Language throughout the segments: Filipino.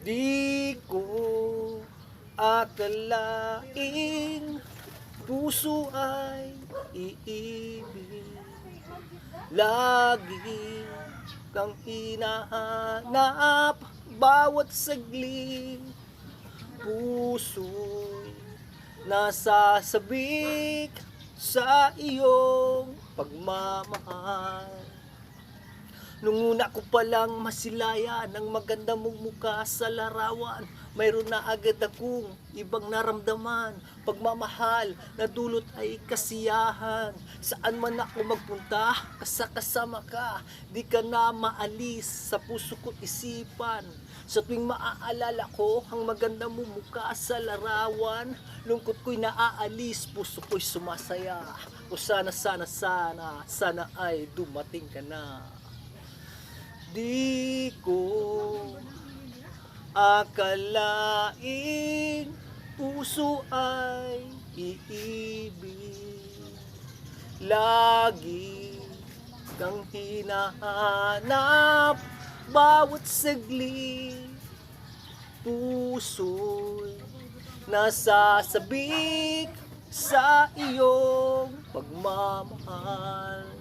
Di ko akalaing puso ay iibig. Lagi kang hinahanap bawat saglit. Puso'y nasasabik sa iyong pagmamahal. Nung una ko palang masilayan ang maganda mong mukha sa larawan, mayroon na agad akong ibang naramdaman. Pagmamahal na dulot ay kasiyahan. Saan man ako magpunta, kasama ka. Di ka na maalis sa puso ko't isipan. Sa tuwing maaalala ko ang maganda mong mukha sa larawan, lungkot ko'y naaalis, puso ko'y sumasaya. O sana ay dumating ka na. Di ko akalaing puso ay iibig. Lagi kang hinahanap bawat saglit. Puso'y nasasabik sa iyong pagmamahal.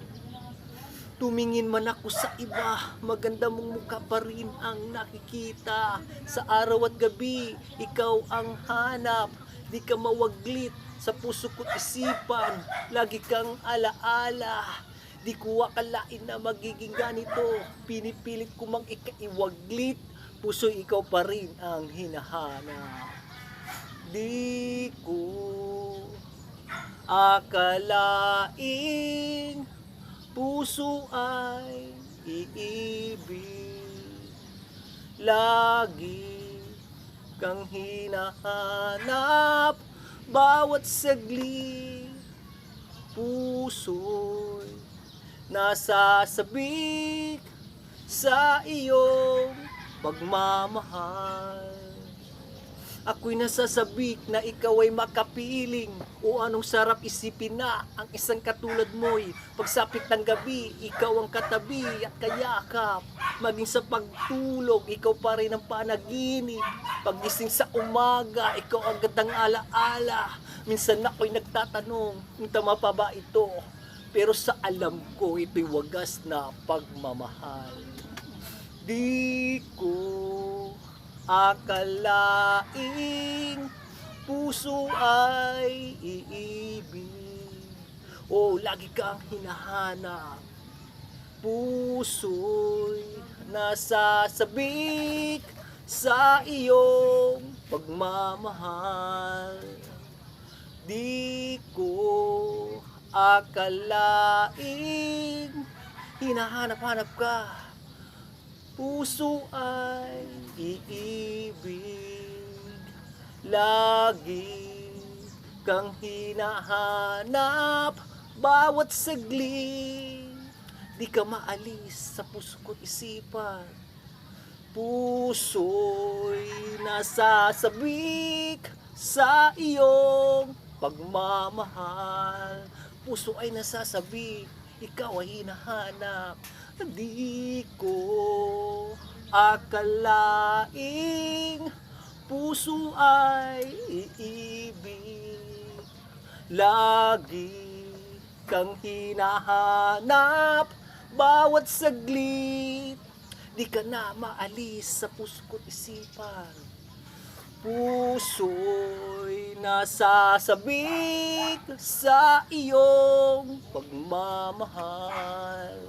Tumingin man ako sa iba, maganda mong mukha pa rin ang nakikita. Sa araw at gabi, ikaw ang hanap. Di ka mawaglit sa puso ko't isipan. Lagi kang alaala. Di ko akalain na magiging ganito. Pinipilit ko mang ikaiwaglit. Puso ikaw pa rin ang hinahanap. Di ko akalaing puso ay iibig. Lagi kang hinahanap bawat saglit. Puso'y nasasabik sa iyong pagmamahal. Ako'y nasasabik na ikaw ay makapiling. O anong sarap isipin na ang isang katulad mo'y pagsapit ng gabi, ikaw ang katabi at kayakap. Maging sa pagtulog, ikaw pa rin ang panaginip. Pagising sa umaga, ikaw ang gandang alaala. Minsan ako'y nagtatanong kung tama pa ba ito, pero sa alam ko ito'y wagas na pagmamahal. Di ko akalaing puso ay iibig. O lagi kang hinahanap. Puso'y nasasabik sa iyong pagmamahal. Di ko akalaing hinahanap-hanap ka. Puso ay iibig. Lagi kang hinahanap bawat saglit. Di ka maalis sa puso ko't isipan. Puso'y nasasabik sa iyong pagmamahal. Puso ay nasasabik, ikaw ay hinahanap. Di ko akalaing puso ay iibig. Lagi kang hinahanap bawat saglit. Di ka na maalis sa puso ko't isipan. Puso'y nasasabik sa iyong pagmamahal.